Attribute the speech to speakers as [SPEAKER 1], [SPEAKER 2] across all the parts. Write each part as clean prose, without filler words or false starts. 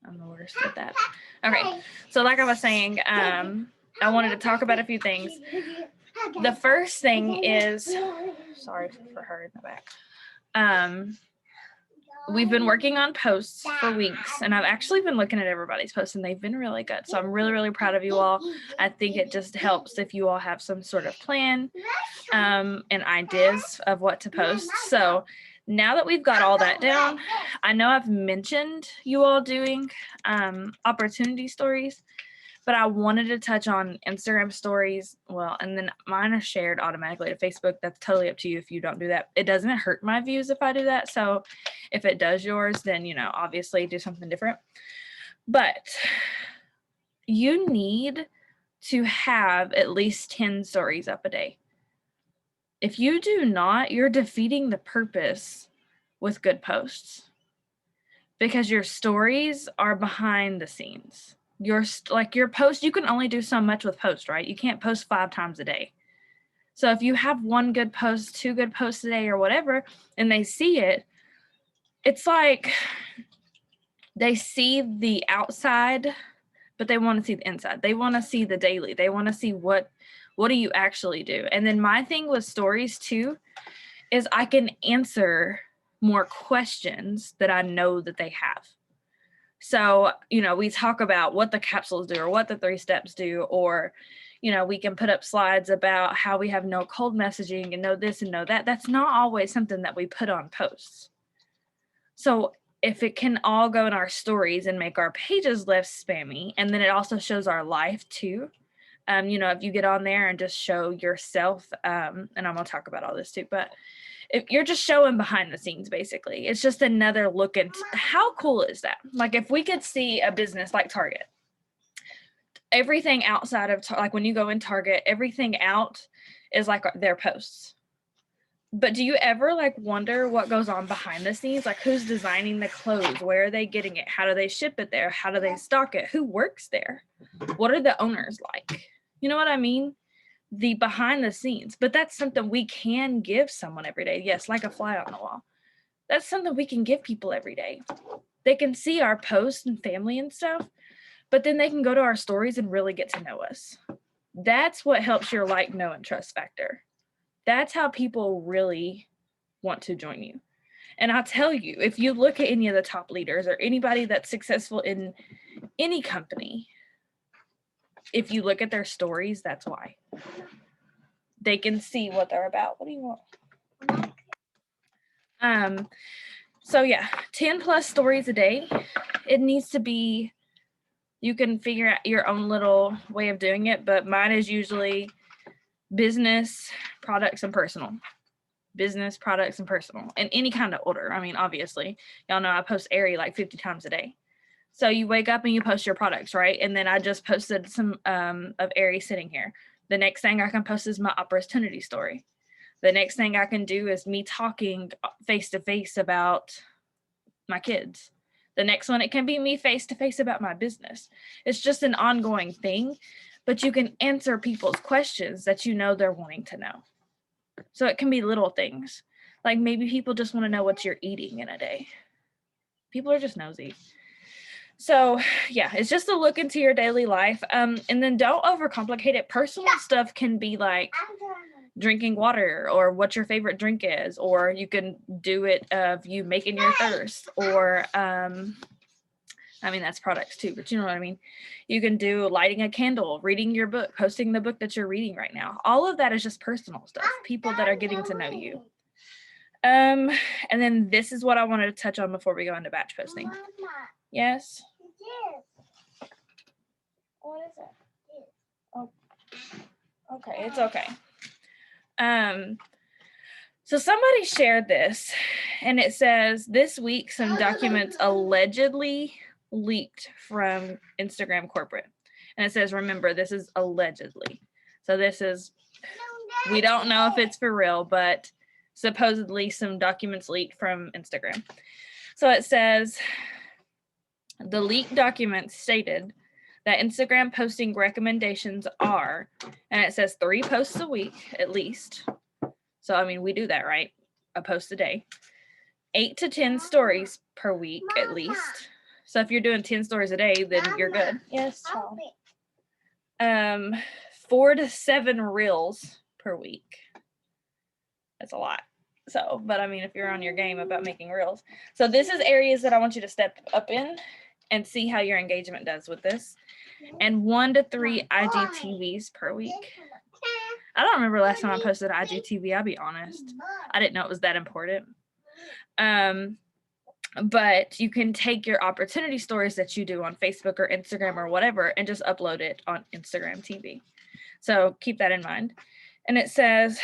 [SPEAKER 1] I'm the worst at that. Okay, so like I was saying, I wanted to talk about a few things. The first thing is, sorry for her in the back. We've been working on posts for weeks, and I've actually been looking at everybody's posts, and they've been really good. So I'm really, really proud of you all. I think it just helps if you all have some sort of plan and ideas of what to post. So now that we've got all that down, I know I've mentioned you all doing opportunity stories, but I wanted to touch on Instagram stories. Well, and then mine are shared automatically to Facebook. That's totally up to you if you don't do that. It doesn't hurt my views if I do that. So if it does yours, then, you know, obviously do something different. But you need to have at least 10 stories up a day. If you do not, you're defeating the purpose with good posts, because your stories are behind the scenes. Your post, you can only do so much with post, right? You can't post 5 times a day. So if you have 1 good post, 2 good posts a day or whatever, and they see it, it's like they see the outside, but they want to see the inside. They want to see the daily. They want to see what do you actually do. And then my thing with stories too is I can answer more questions that I know that they have. So, you know, we talk about what the capsules do or what the 3 steps do, or, you know, we can put up slides about how we have no cold messaging and no this and no that. That's not always something that we put on posts. So if it can all go in our stories and make our pages less spammy, and then it also shows our life too. You know, if you get on there and just show yourself, and I'm gonna talk about all this too, but if you're just showing behind the scenes, basically, it's just another look at how cool is that? Like if we could see a business like Target, everything outside of, like when you go in Target, everything out is like their posts. But do you ever like wonder what goes on behind the scenes? Like who's designing the clothes? Where are they getting it? How do they ship it there? How do they stock it? Who works there? What are the owners like? You know what I mean? The behind the scenes. But that's something we can give someone every day. Yes, like a fly on the wall. That's something we can give people every day. They can see our posts and family and stuff, but then they can go to our stories and really get to know us. That's what helps your like, know, and trust factor. That's how people really want to join you. And I'll tell you, if you look at any of the top leaders or anybody that's successful in any company, if you look at their stories, that's why. They can see what they're about. What do you want? So yeah, 10 plus stories a day. It needs to be, you can figure out your own little way of doing it, but mine is usually business, products, and personal. Business, products, and personal, in any kind of order. I mean, obviously, y'all know I post Aerie like 50 times a day. So you wake up and you post your products, right? And then I just posted some of Aerie sitting here. The next thing I can post is my opportunity story. The next thing I can do is me talking face to face about my kids. The next one, it can be me face to face about my business. It's just an ongoing thing, but you can answer people's questions that you know they're wanting to know. So it can be little things. Like maybe people just want to know what you're eating in a day. People are just nosy. So yeah, it's just a look into your daily life. And then don't overcomplicate it. Personal stuff can be like drinking water, or what your favorite drink is, or you can do it of you making your thirst, or I mean, that's products too, but you know what I mean? You can do lighting a candle, reading your book, posting the book that you're reading right now. All of that is just personal stuff, people that are getting to know you. And then this is what I wanted to touch on before we go into batch posting. Yes? What is it? Oh, okay, it's okay. So somebody shared this, and it says, this week some documents allegedly leaked from Instagram corporate. And it says, remember, this is allegedly. So this is, we don't know if it's for real, but supposedly some documents leaked from Instagram. So it says, the leaked documents stated that Instagram posting recommendations are, and it says 3 posts a week at least. So, I mean, we do that, right? A post a day. 8 to 10 stories per week at least. So if you're doing 10 stories a day, then you're good. Yes, child. 4 to 7 reels per week. That's a lot. So, but I mean, if you're on your game about making reels. So this is areas that I want you to step up in and see how your engagement does with this. And 1 to 3 IGTVs per week. I don't remember last time I posted IGTV, I'll be honest. I didn't know it was that important. But you can take your opportunity stories that you do on Facebook or Instagram or whatever and just upload it on Instagram TV. So keep that in mind. And it says,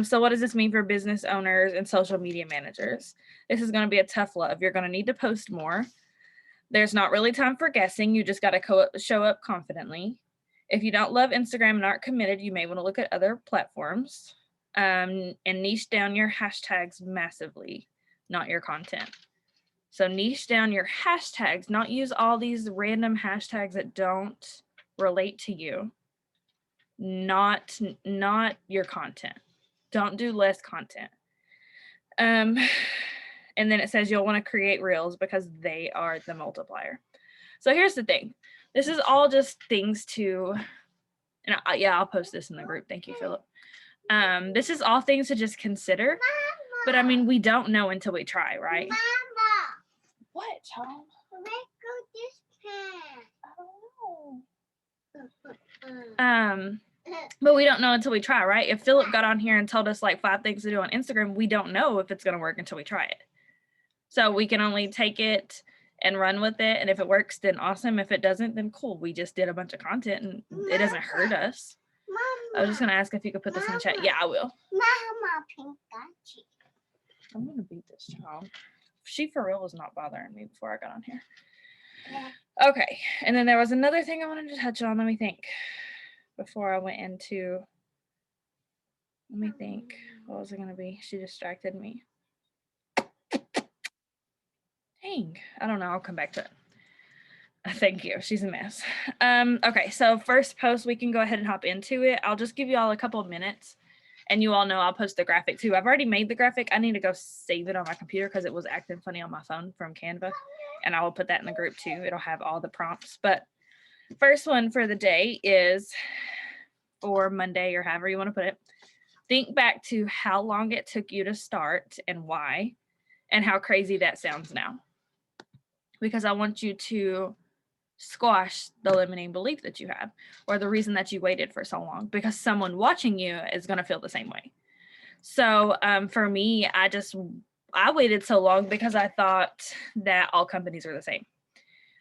[SPEAKER 1] so what does this mean for business owners and social media managers? This is going to be a tough love. You're going to need to post more. There's not really time for guessing. You just got to show up confidently. If you don't love Instagram and aren't committed, you may want to look at other platforms and niche down your hashtags massively, not your content. So niche down your hashtags, not use all these random hashtags that don't relate to you. Not your content. Don't do less content. And then it says you'll want to create reels because they are the multiplier. So here's the thing. This is all just things to, and I'll post this in the group. Thank you, Philip. This is all things to just consider. Mama. But I mean, we don't know until we try, right? Mama. What, child? Let's go this pan. But we don't know until we try, right? If Philip got on here and told us like 5 things to do on Instagram, we don't know if it's going to work until we try it. So we can only take it and run with it. And if it works, then awesome. If it doesn't, then cool. We just did a bunch of content and it doesn't hurt us. Mama. I was just going to ask if you could put this in the chat. Yeah, I will. Mama, I'm going to beat this child. She for real was not bothering me before I got on here. Yeah. Okay. And then there was another thing I wanted to touch on. Let me think. Before I went into, let me think. What was it going to be? She distracted me. Dang. I don't know. I'll come back to it. Thank you. She's a mess. Okay. So first post, we can go ahead and hop into it. I'll just give you all a couple of minutes. And you all know I'll post the graphic too. I've already made the graphic. I need to go save it on my computer because it was acting funny on my phone from Canva. And I will put that in the group too. It'll have all the prompts. But first one for the day is for Monday or however you want to put it. Think back to how long it took you to start and why, and how crazy that sounds now. Because I want you to squash the limiting belief that you have or the reason that you waited for so long, because someone watching you is going to feel the same way. So for me, I waited so long because I thought that all companies are the same.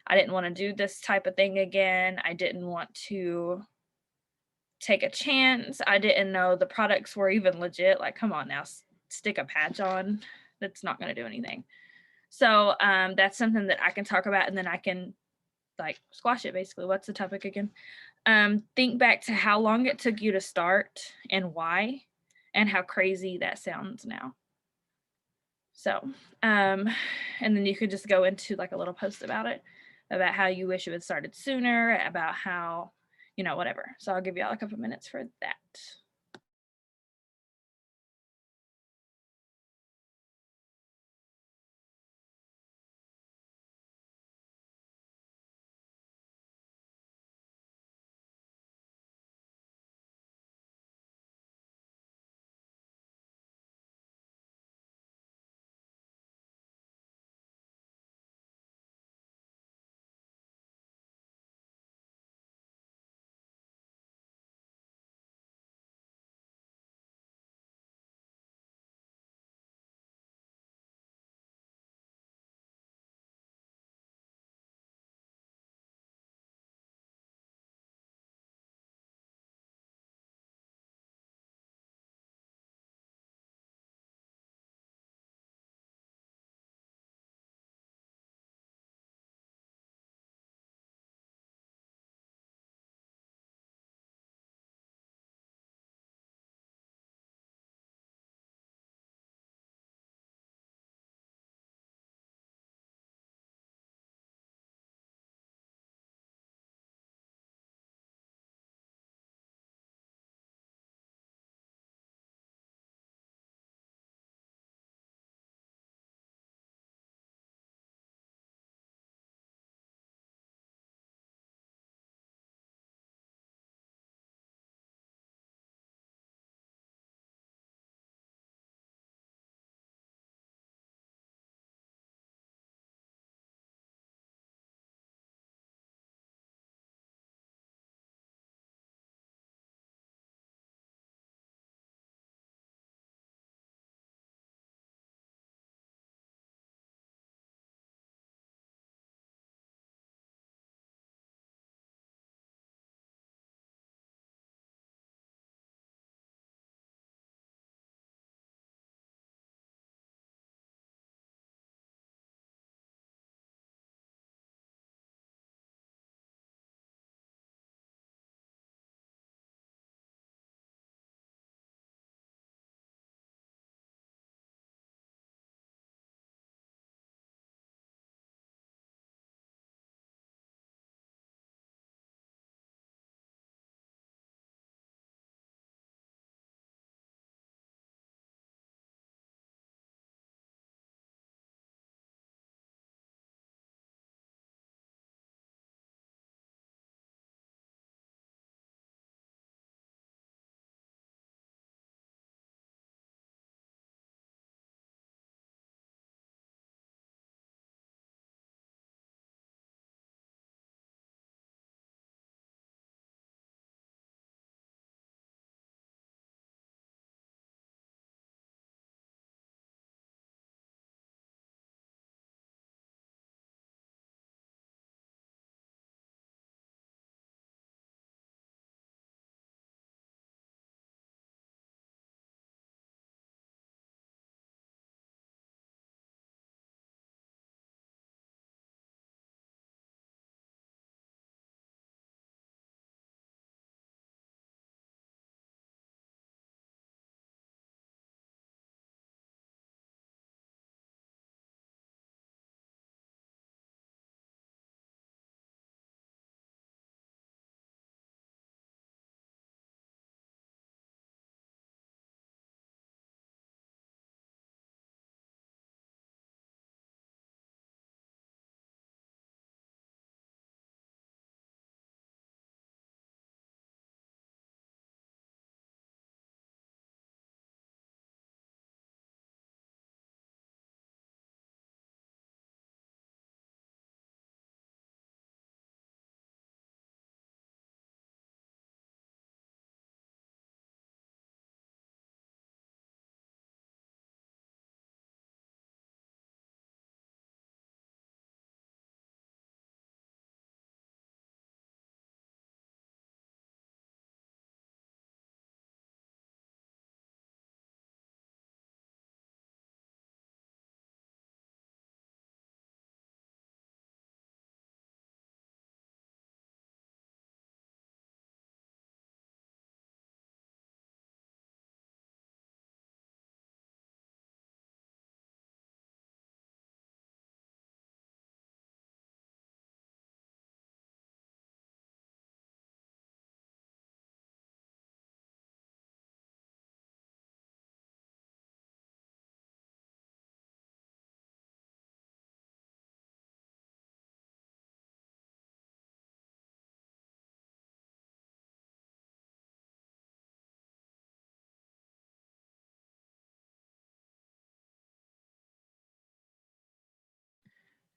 [SPEAKER 1] I didn't want to do this type of thing again. I didn't want to take a chance. I didn't know the products were even legit. Like, come on now, stick a patch on. That's not going to do anything. So that's something that I can talk about, and then I can like squash it basically. What's the topic again? Think back to how long it took you to start and why, and how crazy that sounds now. So, and then you could just go into like a little post about it, about how you wish it had started sooner, about how, you know, whatever. So I'll give you all a couple minutes for that.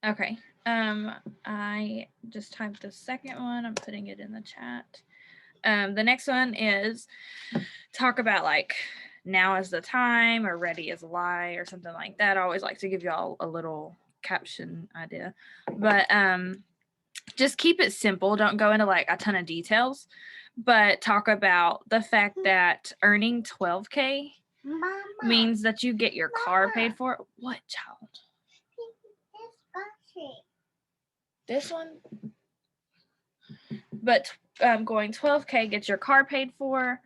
[SPEAKER 1] Okay. I just typed the second one. I'm putting it in the chat. The next one is talk about like now is the time or ready is a lie or something like that. I always like to give y'all a little caption idea, but just keep it simple. Don't go into like a ton of details, but talk about the fact that earning 12K
[SPEAKER 2] Mama,
[SPEAKER 1] means that you get your car paid for. What, child? This one? But going 12K gets your car paid for.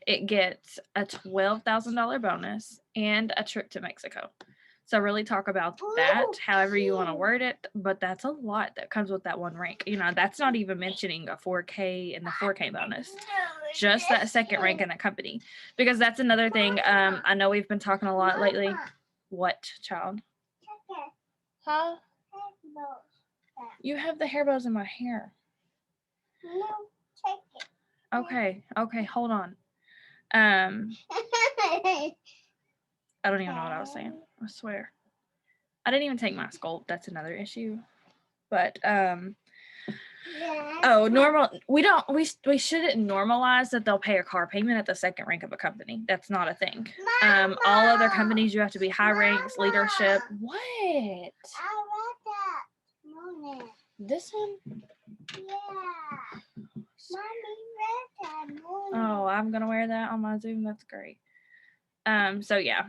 [SPEAKER 1] It gets a $12,000 bonus and a trip to Mexico. So really talk about that, however you want to word it. But that's a lot that comes with that one rank. You know, that's not even mentioning a 4K and the 4K bonus. Just that second rank in a company. Because that's another thing. I know we've been talking a lot lately. What, child? Huh? You have the hair bows in my hair.
[SPEAKER 2] No, take it.
[SPEAKER 1] Okay, hold on. I don't even know what I was saying. I swear. I didn't even take my sculpt. That's another issue. But normal. We shouldn't normalize that they'll pay a car payment at the second rank of a company. That's not a thing. All other companies you have to be high ranks, leadership. What?
[SPEAKER 2] I read that morning.
[SPEAKER 1] This one?
[SPEAKER 2] Yeah. Mommy read that morning.
[SPEAKER 1] Oh, I'm gonna wear that on my Zoom. That's great. So yeah,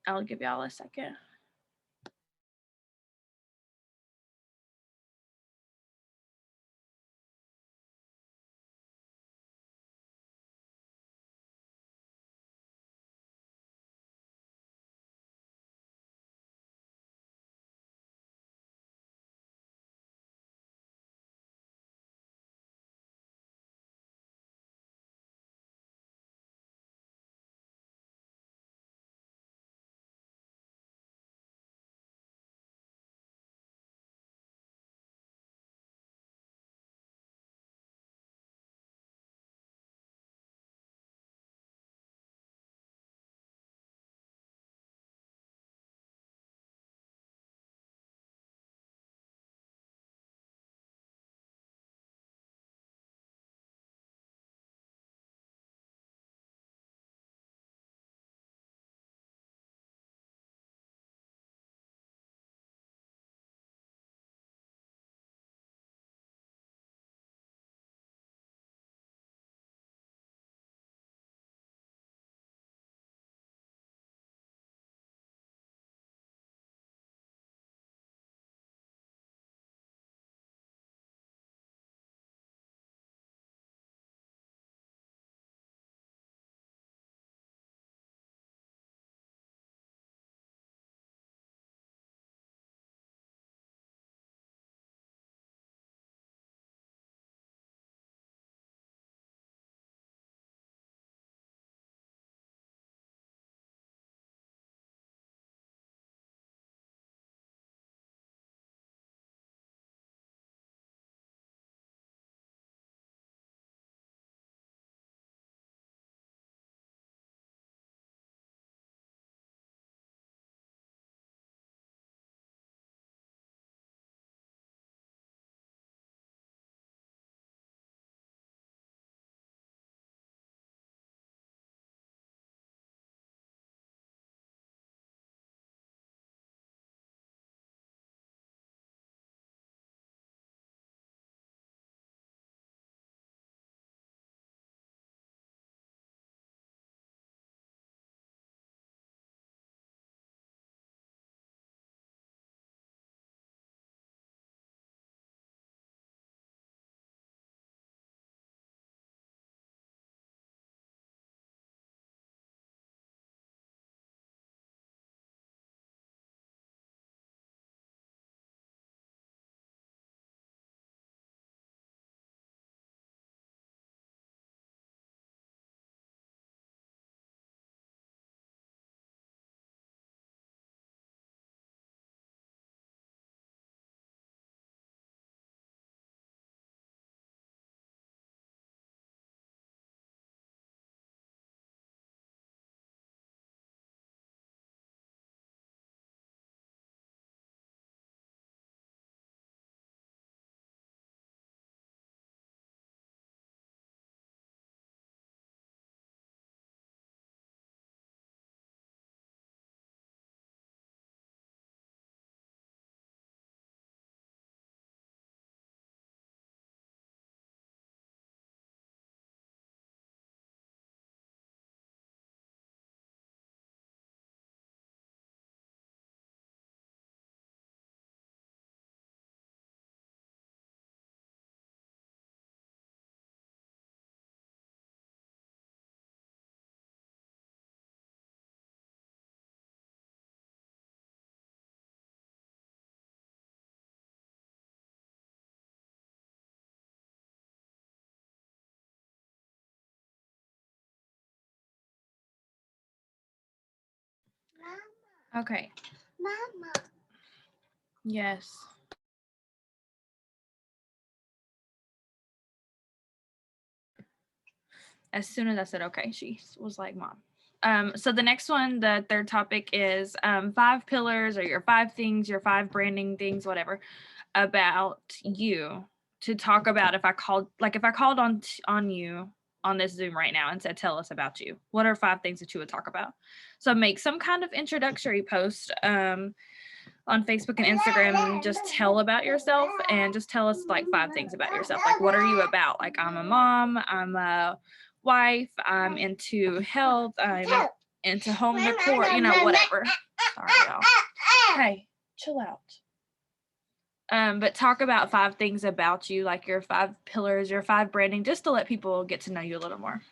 [SPEAKER 1] I'll give y'all a second. Okay.
[SPEAKER 2] Mama.
[SPEAKER 1] Yes. As soon as I said okay, she was like, Mom. So the next one, the third topic is 5 pillars or your 5 things, your 5 branding things, whatever, about you to talk about. If I called on you on this Zoom right now and said, tell us about you, what are 5 things that you would talk about? So make some kind of introductory post on Facebook and Instagram and just tell about yourself and just tell us like 5 things about yourself. Like, what are you about? Like, I'm a mom, I'm a wife, I'm into health, I'm into home decor, you know, whatever. Sorry, y'all. Hey, chill out. But talk about 5 things about you, like your 5 pillars, your 5 branding, just to let people get to know you a little more.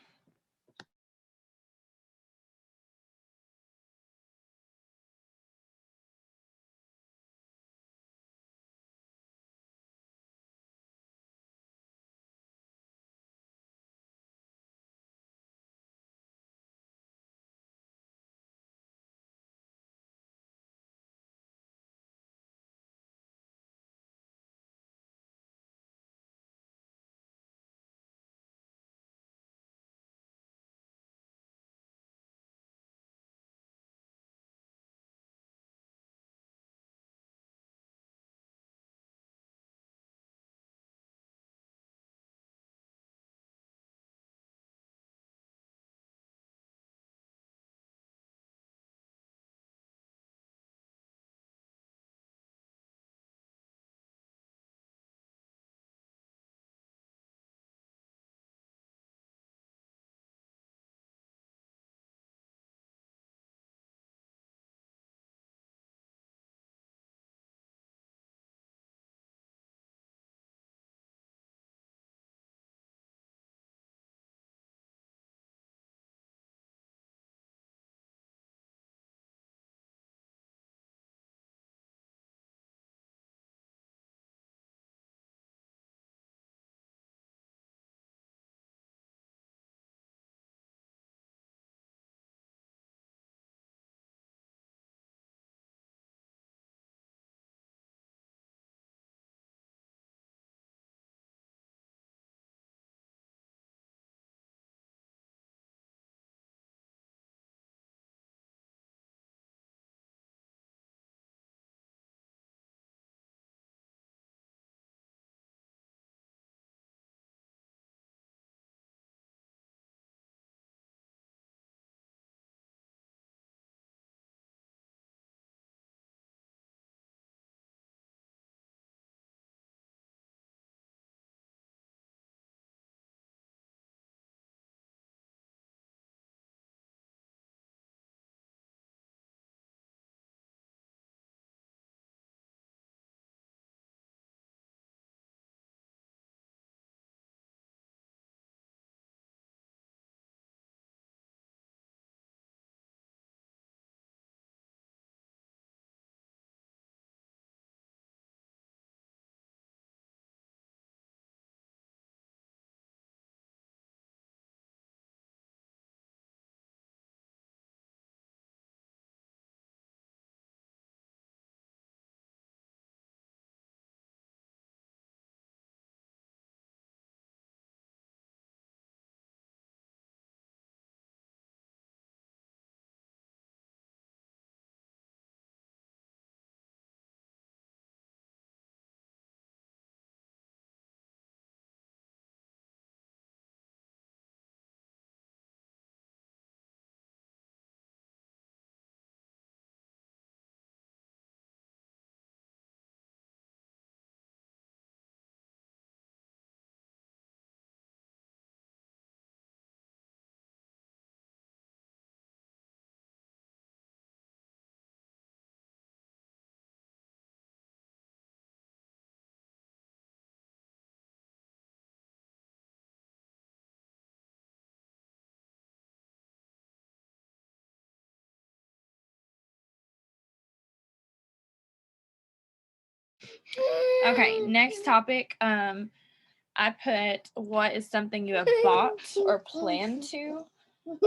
[SPEAKER 1] Okay, next topic. I put, what is something you have bought or plan to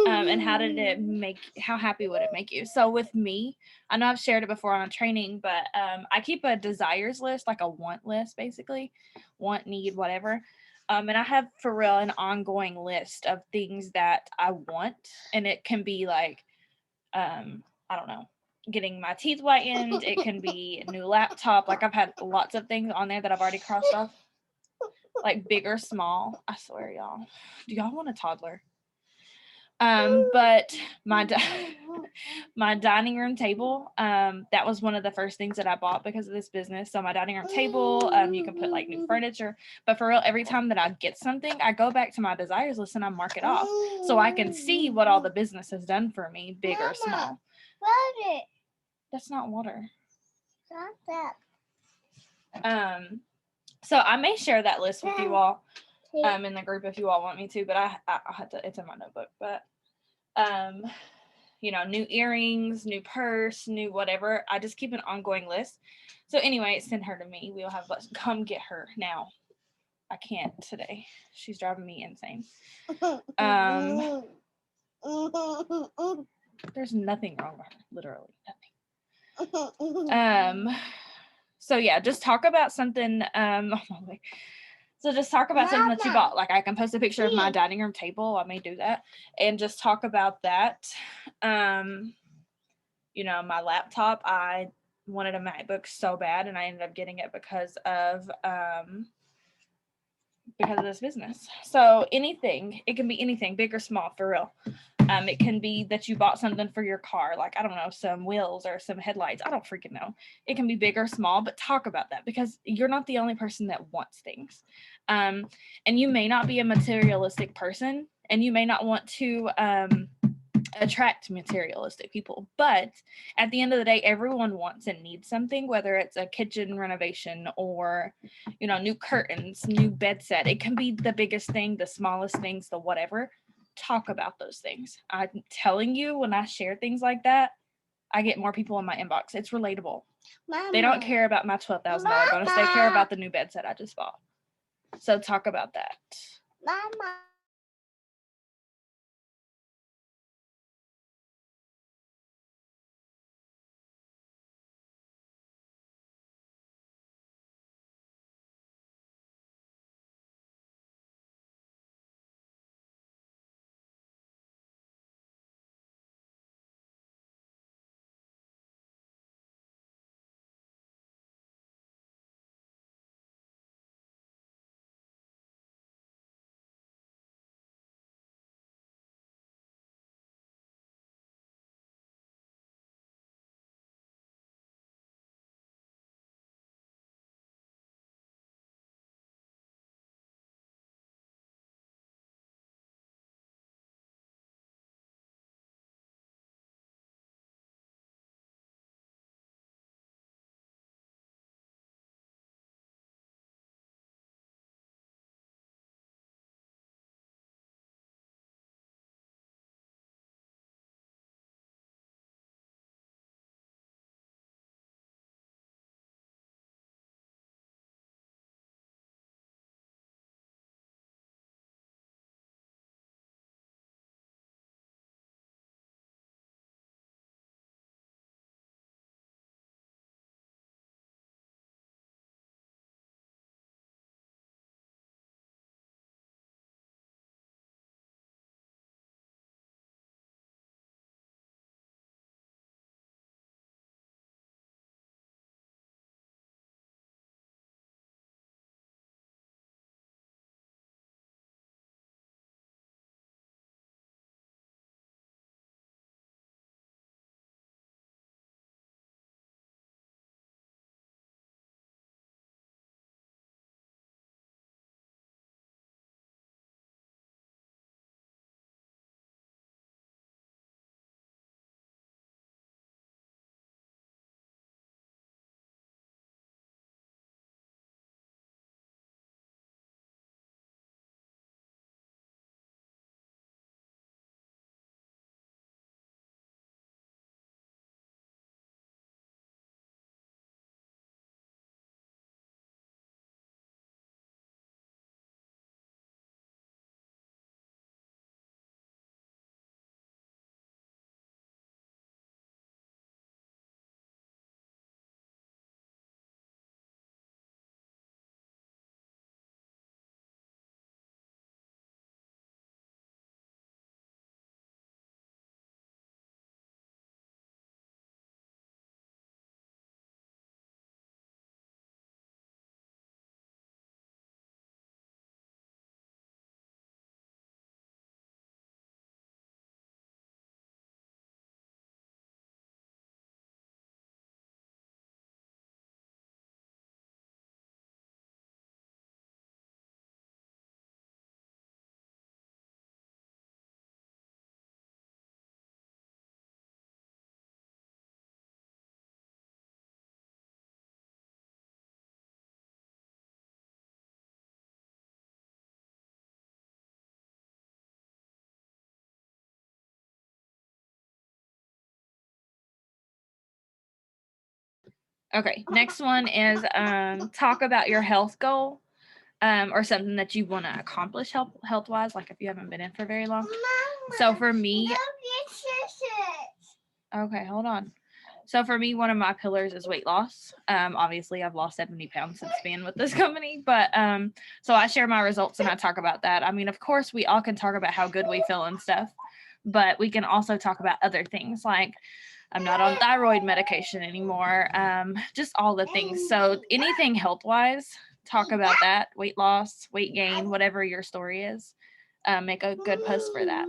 [SPEAKER 1] And how happy would it make you? So with me, I know I've shared it before on a training, but I keep a desires list, like a want list, basically, want, need, whatever. And I have for real an ongoing list of things that I want, and it can be like, I don't know, getting my teeth whitened. It can be a new laptop. Like I've had lots of things on there that I've already crossed off, like big or small. I swear, y'all. Do y'all want a toddler? But my dining room table, that was one of the first things that I bought because of this business. So my dining room table, you can put like new furniture, but for real, every time that I get something, I go back to my desires list and I mark it off so I can see what all the business has done for me, big or small.
[SPEAKER 2] Water.
[SPEAKER 1] That's not water.
[SPEAKER 2] Stop that.
[SPEAKER 1] So I may share that list with you all in the group if you all want me to, but I had to, it's in my notebook. But new earrings, new purse, new whatever. I just keep an ongoing list. So anyway, send her to me. We'll have come get her now. I can't today. She's driving me insane. There's nothing wrong with her, literally nothing. So yeah, just talk about something. So just talk about something that you bought. Like I can post a picture of my dining room table. I may do that, and just talk about that. My laptop. I wanted a MacBook so bad, and I ended up getting it because of this business. So anything, it can be anything, big or small, for real. It can be that you bought something for your car, like, I don't know, some wheels or some headlights. I don't freaking know. It can be big or small, but talk about that because you're not the only person that wants things. And you may not be a materialistic person, and you may not want to attract materialistic people, but at the end of the day, everyone wants and needs something, whether it's a kitchen renovation or new curtains, new bed set. It can be the biggest thing, the smallest things, the whatever. Talk about those things. I'm telling you, when I share things like that, I get more people in my inbox. It's relatable. Mama. They don't care about my $12,000 bonus. They care about the new bed set I just bought. So talk about that. Mama. Okay, next one is talk about your health goal or something that you want to accomplish health wise, like if you haven't been in for very long. So for me, okay, hold on. So for me, one of my pillars is weight loss. Obviously, I've lost 70 pounds since being with this company, but so I share my results and I talk about that. I mean, of course, we all can talk about how good we feel and stuff, but we can also talk about other things like I'm not on thyroid medication anymore, just all the things. So anything health-wise, talk about that, weight loss, weight gain, whatever your story is. Make a good post for that.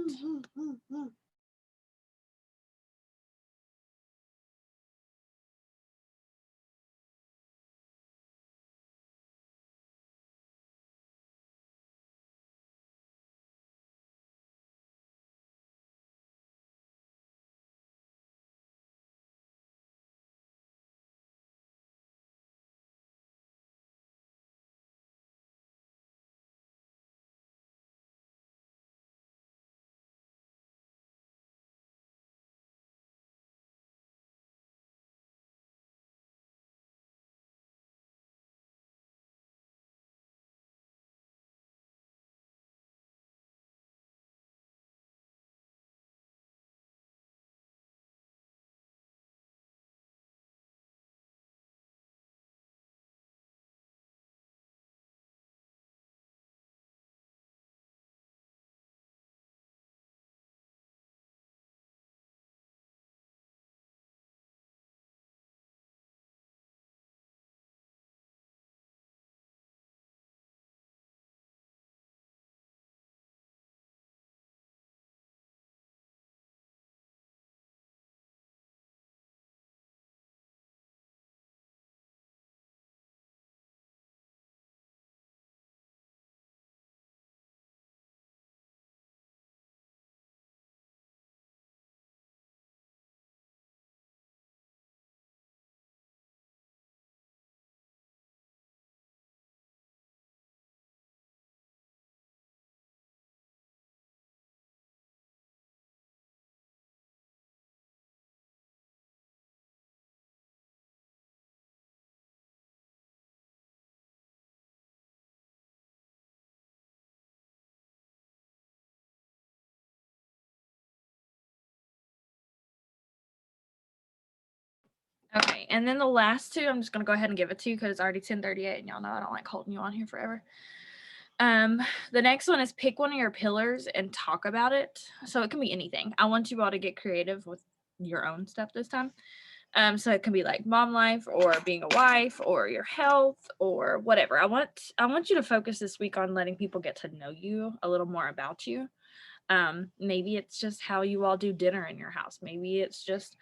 [SPEAKER 1] Okay, and then the last two, I'm just gonna go ahead and give it to you because it's already 10:38, and y'all know I don't like holding you on here forever. The next one is pick one of your pillars and talk about it. So it can be anything. I want you all to get creative with your own stuff this time. So it can be like mom life or being a wife or your health or whatever. I want you to focus this week on letting people get to know you a little more about you. Maybe it's just how you all do dinner in your house. Maybe it's just,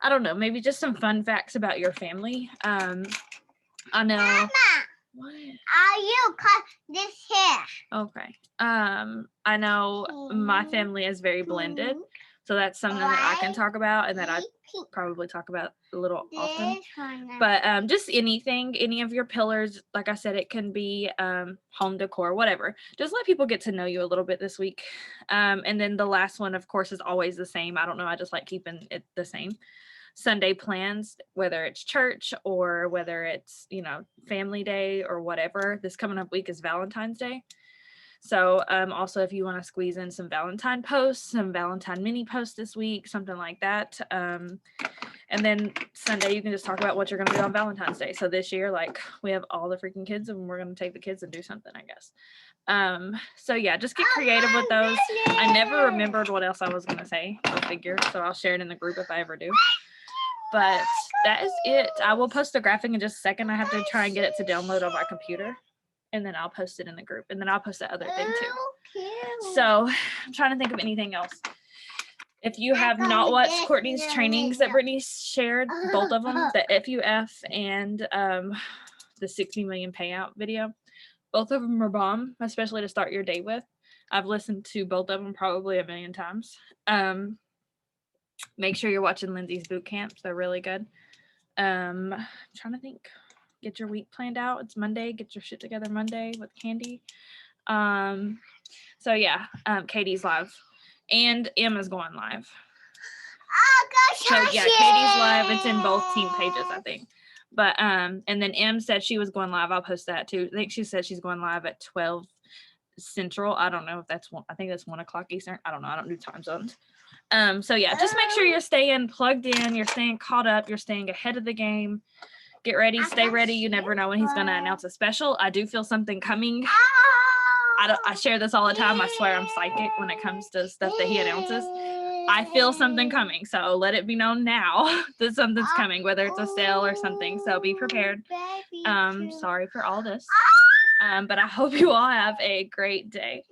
[SPEAKER 1] I don't know, maybe just some fun facts about your family. I know.
[SPEAKER 2] Mama,
[SPEAKER 1] What?
[SPEAKER 2] are you cut this hair?
[SPEAKER 1] Okay. I know my family is very blended, so that's something that I can talk about and that I probably talk about a little often. But just anything, any of your pillars, like I said, it can be home decor, whatever. Just let people get to know you a little bit this week. And then the last one, of course, is always the same. I don't know. I just like keeping it the same. Sunday plans, whether it's church or whether it's, family day or whatever. This coming up week is Valentine's Day. So also if you want to squeeze in some Valentine posts, some Valentine mini posts this week, something like that. And then Sunday you can just talk about what you're going to do on Valentine's Day. So this year, like, we have all the freaking kids and we're going to take the kids and do something, I guess. So yeah, just get creative with those. I never remembered what else I was going to say, go figure. So I'll share it in the group if I ever do. But that is it. I will post the graphic in just a second. I have to try and get it to download on my computer. And then I'll post it in the group. And then I'll post that other thing too. So I'm trying to think of anything else. If you have not watched Courtney's trainings that Brittany shared, both of them, the FUF and the 60 million payout video, both of them are bomb, especially to start your day with. I've listened to both of them probably 1 million times. Make sure you're watching Lindsay's boot camps. They're really good. I'm trying to think. Get your week planned out. It's Monday. Get your shit together Monday with Candy. So yeah, Katie's live. And Emma's going live. So yeah, Katie's live. It's in both team pages, I think. But and then M said she was going live. I'll post that too. I think she said she's going live at 12 Central. I don't know if that's one. I think that's 1 o'clock Eastern. I don't know. I don't do time zones. So yeah, just make sure you're staying plugged in, you're staying caught up, you're staying ahead of the game. Get ready, stay ready. You never know when he's gonna announce a special. I do feel something coming. I share this all the time. I swear I'm psychic when it comes to stuff that he announces. I feel something coming, so let it be known now that something's coming, whether it's a sale or something. So be prepared. Sorry for all this. But I hope you all have a great day.